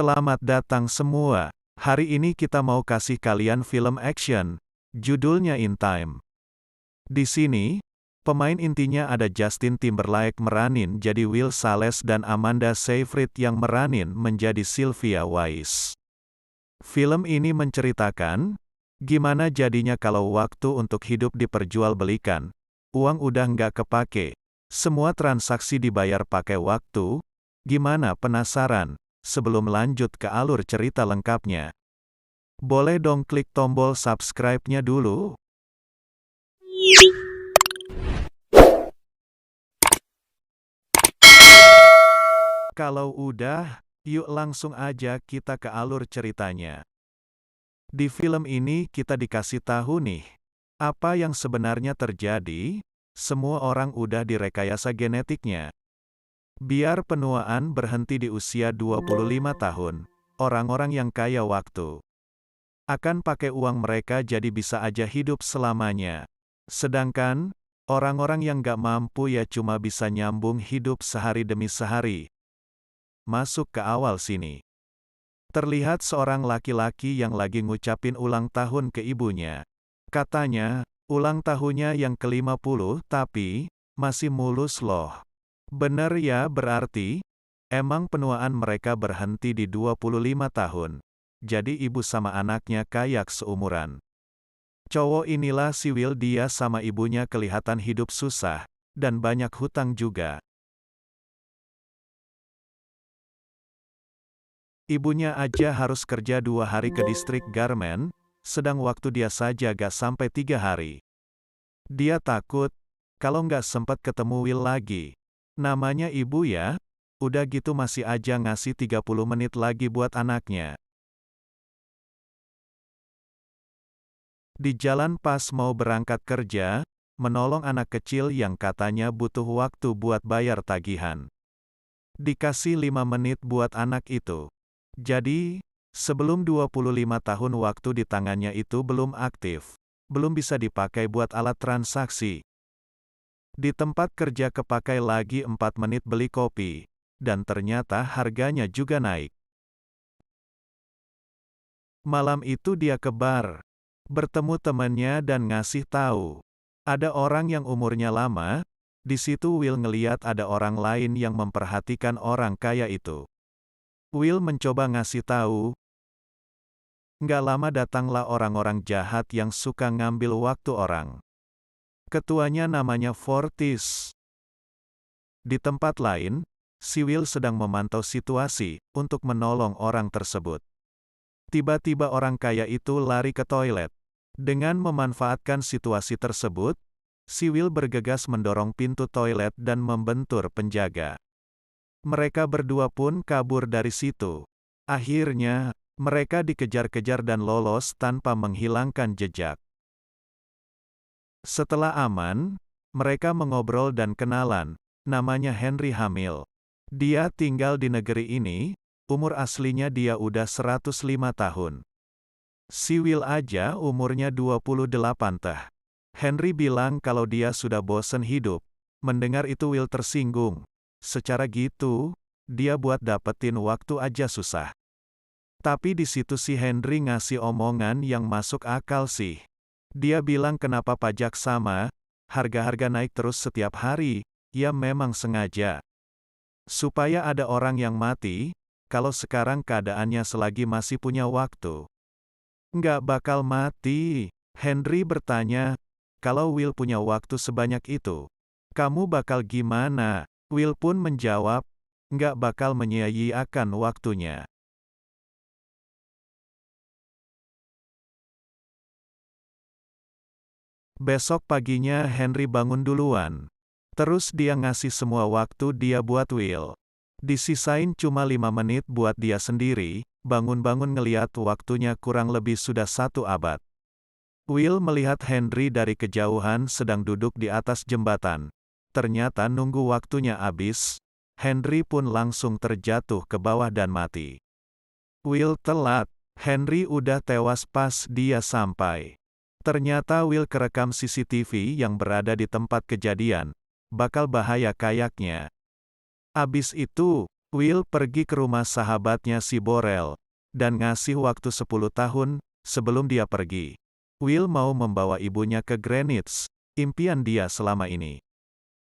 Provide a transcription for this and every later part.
Selamat datang semua. Hari ini kita mau kasih kalian film action. Judulnya In Time. Di sini, pemain intinya ada Justin Timberlake meranin jadi Will Salas dan Amanda Seyfried yang meranin menjadi Sylvia Wise. Film ini menceritakan, gimana jadinya kalau waktu untuk hidup diperjualbelikan. Uang udah nggak kepake. Semua transaksi dibayar pakai waktu. Gimana, penasaran? Sebelum lanjut ke alur cerita lengkapnya, boleh dong klik tombol subscribe-nya dulu. Kalau udah, yuk langsung aja kita ke alur ceritanya. Di film ini kita dikasih tahu nih, apa yang sebenarnya terjadi. Semua orang udah direkayasa genetiknya. Biar penuaan berhenti di usia 25 tahun, orang-orang yang kaya waktu akan pakai uang mereka jadi bisa aja hidup selamanya. Sedangkan, orang-orang yang gak mampu ya cuma bisa nyambung hidup sehari demi sehari. Masuk ke awal sini. Terlihat seorang laki-laki yang lagi ngucapin ulang tahun ke ibunya. Katanya, ulang tahunnya yang ke-50 tapi, masih mulus loh. Bener ya, berarti, emang penuaan mereka berhenti di 25 tahun. Jadi ibu sama anaknya kayak seumuran. Cowok inilah si Will, dia sama ibunya kelihatan hidup susah, dan banyak hutang juga. Ibunya aja harus kerja 2 hari ke distrik garmen, sedang waktu dia saja gak sampai 3 hari. Dia takut, kalau nggak sempat ketemu Will lagi. Namanya ibu ya, udah gitu masih aja ngasih 30 menit lagi buat anaknya. Di jalan pas mau berangkat kerja, menolong anak kecil yang katanya butuh waktu buat bayar tagihan. Dikasih 5 menit buat anak itu. Jadi, sebelum 25 tahun waktu di tangannya itu belum aktif. Belum bisa dipakai buat alat transaksi. Di tempat kerja kepakai lagi 4 menit beli kopi. Dan ternyata harganya juga naik. Malam itu dia ke bar. Bertemu temannya dan ngasih tahu. Ada orang yang umurnya lama. Di situ Will ngeliat ada orang lain yang memperhatikan orang kaya itu. Will mencoba ngasih tahu. Nggak lama datanglah orang-orang jahat yang suka ngambil waktu orang. Ketuanya namanya Fortis. Di tempat lain, si Will sedang memantau situasi untuk menolong orang tersebut. Tiba-tiba orang kaya itu lari ke toilet. Dengan memanfaatkan situasi tersebut, si Will bergegas mendorong pintu toilet dan membentur penjaga. Mereka berdua pun kabur dari situ. Akhirnya, mereka dikejar-kejar dan lolos tanpa menghilangkan jejak. Setelah aman, mereka mengobrol dan kenalan. Namanya Henry Hamill. Dia tinggal di negeri ini, umur aslinya dia udah 105 tahun. Si Will aja umurnya 28 tah. Henry bilang kalau dia sudah bosen hidup. Mendengar itu Will tersinggung. Secara gitu, dia buat dapetin waktu aja susah. Tapi di situ si Henry ngasih omongan yang masuk akal sih. Dia bilang kenapa pajak sama, harga-harga naik terus setiap hari, ya memang sengaja. Supaya ada orang yang mati, kalau sekarang keadaannya selagi masih punya waktu. Nggak bakal mati. Henry bertanya, kalau Will punya waktu sebanyak itu, kamu bakal gimana? Will pun menjawab, nggak bakal menyia-nyiakan waktunya. Besok paginya Henry bangun duluan. Terus dia ngasih semua waktu dia buat Will. Disisain cuma 5 menit buat dia sendiri, bangun-bangun ngeliat waktunya kurang lebih sudah 1 abad. Will melihat Henry dari kejauhan sedang duduk di atas jembatan. Ternyata nunggu waktunya habis, Henry pun langsung terjatuh ke bawah dan mati. Will telat, Henry udah tewas pas dia sampai. Ternyata Will kerekam CCTV yang berada di tempat kejadian. Bakal bahaya kayaknya. Abis itu, Will pergi ke rumah sahabatnya si Borel, dan ngasih waktu 10 tahun, sebelum dia pergi. Will mau membawa ibunya ke Greenwich, impian dia selama ini.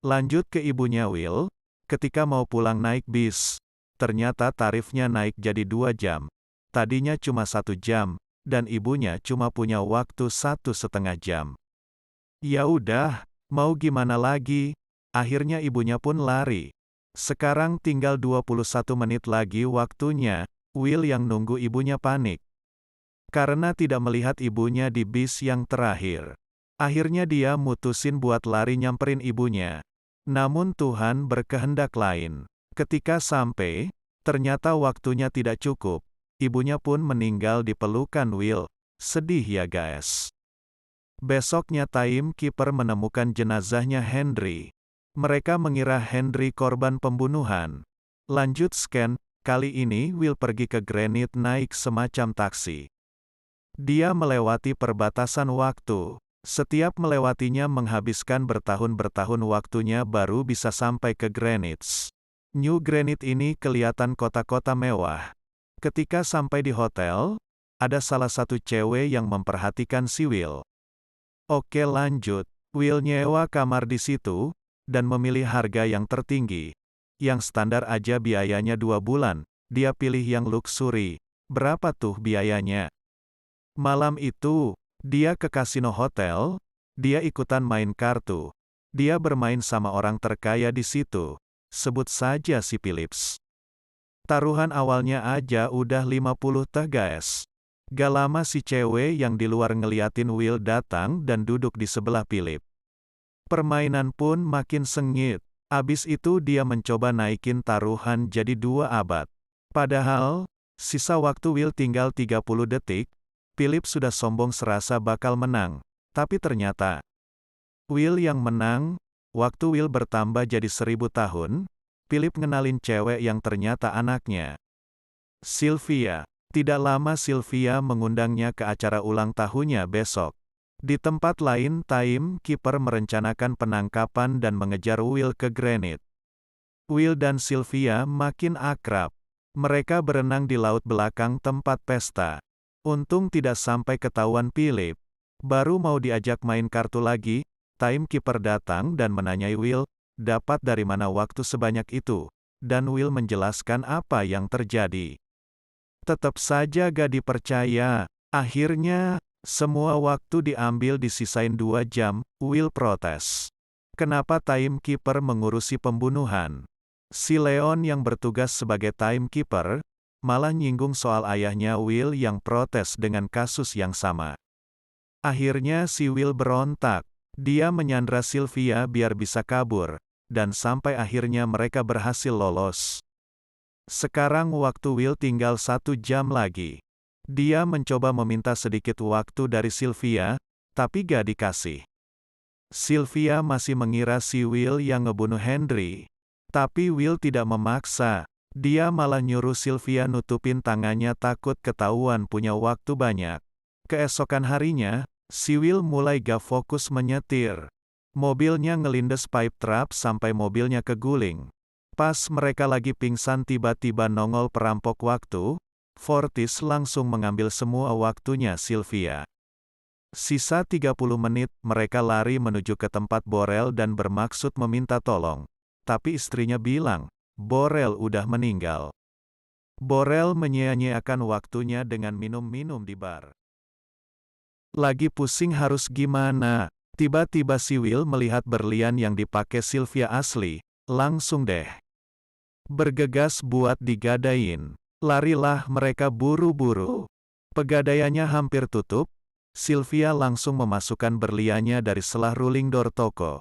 Lanjut ke ibunya Will, ketika mau pulang naik bis, ternyata tarifnya naik jadi 2 jam. Tadinya cuma 1 jam, dan ibunya cuma punya waktu 1,5 jam. Ya udah, mau gimana lagi? Akhirnya ibunya pun lari. Sekarang tinggal 21 menit lagi waktunya. Will yang nunggu ibunya panik. Karena tidak melihat ibunya di bis yang terakhir. Akhirnya dia mutusin buat lari nyamperin ibunya. Namun Tuhan berkehendak lain. Ketika sampai, ternyata waktunya tidak cukup. Ibunya pun meninggal di pelukan Will. Sedih ya guys. Besoknya timekeeper menemukan jenazahnya Henry. Mereka mengira Henry korban pembunuhan. Lanjut scan, kali ini Will pergi ke Greenwich naik semacam taksi. Dia melewati perbatasan waktu. Setiap melewatinya menghabiskan bertahun-bertahun waktunya baru bisa sampai ke Greenwich. New Greenwich ini kelihatan kota-kota mewah. Ketika sampai di hotel, ada salah satu cewek yang memperhatikan si Will. Oke lanjut, Will nyewa kamar di situ, dan memilih harga yang tertinggi. Yang standar aja biayanya 2 bulan, dia pilih yang luxury. Berapa tuh biayanya? Malam itu, dia ke kasino hotel, dia ikutan main kartu. Dia bermain sama orang terkaya di situ. Sebut saja si Phillips. Taruhan awalnya aja udah 50 teh guys. Gak lama si cewek yang di luar ngeliatin Will datang dan duduk di sebelah Philip. Permainan pun makin sengit. Abis itu dia mencoba naikin taruhan jadi 2 abad. Padahal, sisa waktu Will tinggal 30 detik, Philip sudah sombong serasa bakal menang. Tapi ternyata, Will yang menang. Waktu Will bertambah jadi 1000 tahun, Philip ngenalin cewek yang ternyata anaknya. Sylvia. Tidak lama Sylvia mengundangnya ke acara ulang tahunnya besok. Di tempat lain timekeeper merencanakan penangkapan dan mengejar Will ke Greenwich. Will dan Sylvia makin akrab. Mereka berenang di laut belakang tempat pesta. Untung tidak sampai ketahuan Philip. Baru mau diajak main kartu lagi, timekeeper datang dan menanyai Will, dapat dari mana waktu sebanyak itu. Dan Will menjelaskan apa yang terjadi. Tetap saja gak dipercaya. Akhirnya, semua waktu diambil disisain 2 jam, Will protes. Kenapa timekeeper mengurusi pembunuhan? Si Leon yang bertugas sebagai timekeeper, malah nyinggung soal ayahnya Will yang protes dengan kasus yang sama. Akhirnya si Will berontak. Dia menyandra Sylvia biar bisa kabur, dan sampai akhirnya mereka berhasil lolos. Sekarang waktu Will tinggal 1 jam lagi. Dia mencoba meminta sedikit waktu dari Sylvia, tapi gak dikasih. Sylvia masih mengira si Will yang ngebunuh Henry. Tapi Will tidak memaksa. Dia malah nyuruh Sylvia nutupin tangannya takut ketahuan punya waktu banyak. Keesokan harinya, si Will mulai gak fokus menyetir. Mobilnya ngelindes pipe trap sampai mobilnya keguling. Pas mereka lagi pingsan tiba-tiba nongol perampok waktu, Fortis langsung mengambil semua waktunya Sylvia. Sisa 30 menit, mereka lari menuju ke tempat Borel dan bermaksud meminta tolong. Tapi istrinya bilang, Borel udah meninggal. Borel menyia-nyiakan waktunya dengan minum-minum di bar. Lagi pusing harus gimana? Tiba-tiba si Will melihat berlian yang dipakai Sylvia asli, langsung deh bergegas buat digadain. Larilah mereka buru-buru. Pegadaiannya hampir tutup, Sylvia langsung memasukkan berliannya dari selah rolling door toko.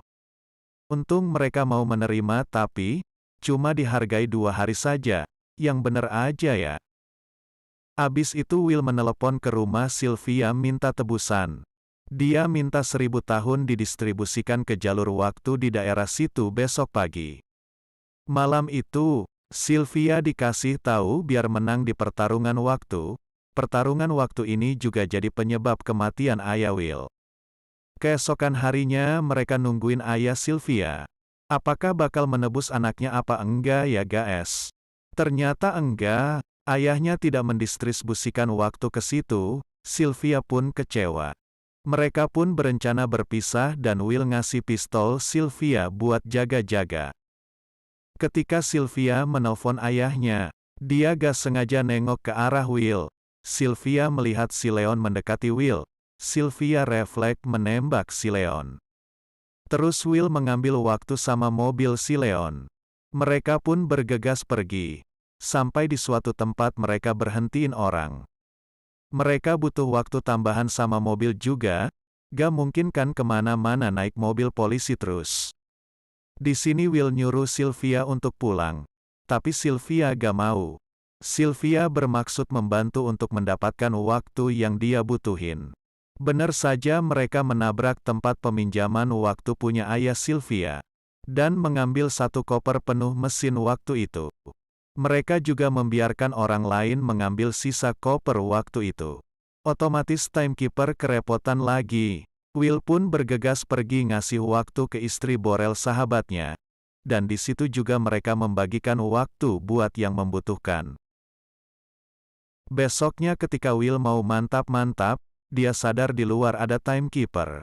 Untung mereka mau menerima tapi, cuma dihargai 2 hari saja, yang bener aja ya. Abis itu Will menelepon ke rumah Sylvia minta tebusan. Dia minta 1000 tahun didistribusikan ke jalur waktu di daerah situ besok pagi. Malam itu, Sylvia dikasih tahu biar menang di pertarungan waktu. Pertarungan waktu ini juga jadi penyebab kematian ayah Will. Keesokan harinya mereka nungguin ayah Sylvia. Apakah bakal menebus anaknya apa enggak ya guys? Ternyata enggak, ayahnya tidak mendistribusikan waktu ke situ. Sylvia pun kecewa. Mereka pun berencana berpisah dan Will ngasih pistol Sylvia buat jaga-jaga. Ketika Sylvia menelpon ayahnya, dia gak sengaja nengok ke arah Will. Sylvia melihat si Leon mendekati Will. Sylvia refleks menembak si Leon. Terus Will mengambil waktu sama mobil si Leon. Mereka pun bergegas pergi. Sampai di suatu tempat mereka berhentiin orang. Mereka butuh waktu tambahan sama mobil juga, gak mungkin kan kemana-mana naik mobil polisi terus. Di sini Will nyuruh Sylvia untuk pulang. Tapi Sylvia gak mau. Sylvia bermaksud membantu untuk mendapatkan waktu yang dia butuhin. Benar saja mereka menabrak tempat peminjaman waktu punya ayah Sylvia. Dan mengambil satu koper penuh mesin waktu itu. Mereka juga membiarkan orang lain mengambil sisa koper waktu itu. Otomatis timekeeper kerepotan lagi. Will pun bergegas pergi ngasih waktu ke istri Borel sahabatnya. Dan di situ juga mereka membagikan waktu buat yang membutuhkan. Besoknya ketika Will mau mantap-mantap, dia sadar di luar ada timekeeper.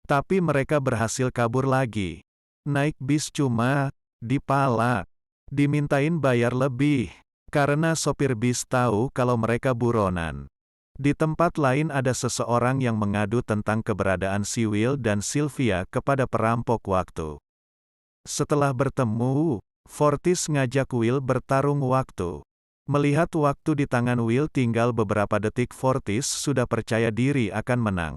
Tapi mereka berhasil kabur lagi. Naik bis cuma dipalak. Dimintain bayar lebih, karena sopir bis tahu kalau mereka buronan. Di tempat lain ada seseorang yang mengadu tentang keberadaan si Will dan Sylvia kepada perampok waktu. Setelah bertemu, Fortis ngajak Will bertarung waktu. Melihat waktu di tangan Will tinggal beberapa detik, Fortis sudah percaya diri akan menang.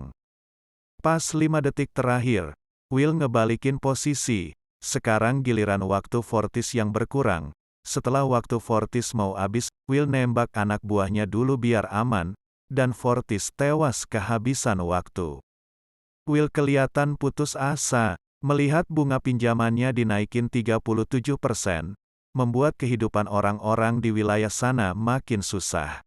Pas 5 detik terakhir, Will ngebalikin posisi. Sekarang giliran waktu Fortis yang berkurang. Setelah waktu Fortis mau habis, Will nembak anak buahnya dulu biar aman, dan Fortis tewas kehabisan waktu. Will kelihatan putus asa, melihat bunga pinjamannya dinaikin 37%, membuat kehidupan orang-orang di wilayah sana makin susah.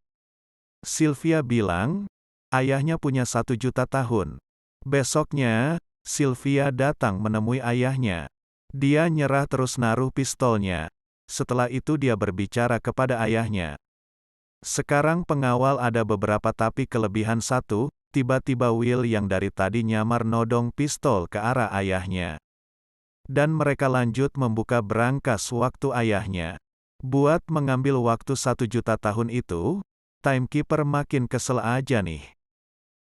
Sylvia bilang, ayahnya punya 1 juta tahun. Besoknya, Sylvia datang menemui ayahnya. Dia nyerah terus naruh pistolnya. Setelah itu dia berbicara kepada ayahnya. Sekarang pengawal ada beberapa tapi kelebihan satu, tiba-tiba Will yang dari tadi nyamar nodong pistol ke arah ayahnya. Dan mereka lanjut membuka brankas waktu ayahnya. Buat mengambil waktu 1 juta tahun itu, timekeeper makin kesel aja nih.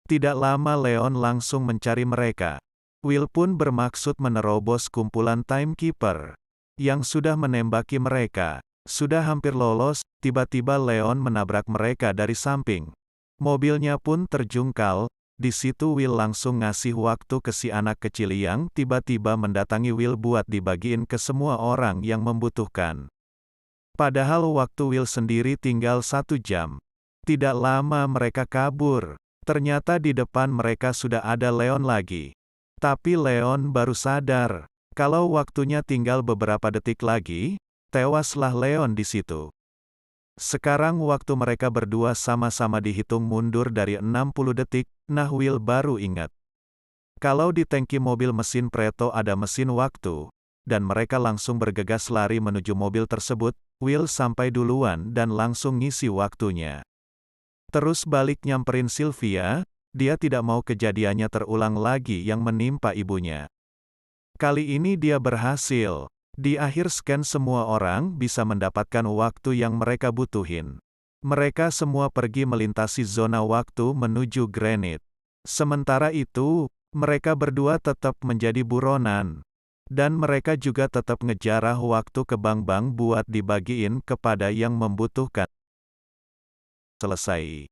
Tidak lama Leon langsung mencari mereka. Will pun bermaksud menerobos kumpulan timekeeper yang sudah menembaki mereka. Sudah hampir lolos, tiba-tiba Leon menabrak mereka dari samping. Mobilnya pun terjungkal. Di situ Will langsung ngasih waktu ke si anak kecil yang tiba-tiba mendatangi Will buat dibagiin ke semua orang yang membutuhkan. Padahal waktu Will sendiri tinggal 1 jam. Tidak lama mereka kabur. Ternyata di depan mereka sudah ada Leon lagi. Tapi Leon baru sadar, kalau waktunya tinggal beberapa detik lagi, tewaslah Leon di situ. Sekarang waktu mereka berdua sama-sama dihitung mundur dari 60 detik, nah Will baru ingat. Kalau di tangki mobil mesin Preto ada mesin waktu, dan mereka langsung bergegas lari menuju mobil tersebut, Will sampai duluan dan langsung ngisi waktunya. Terus balik nyamperin Sylvia. Dia tidak mau kejadiannya terulang lagi yang menimpa ibunya. Kali ini dia berhasil. Di akhir scan semua orang bisa mendapatkan waktu yang mereka butuhin. Mereka semua pergi melintasi zona waktu menuju Granite. Sementara itu, mereka berdua tetap menjadi buronan. Dan mereka juga tetap ngejarah waktu ke bank-bank buat dibagiin kepada yang membutuhkan. Selesai.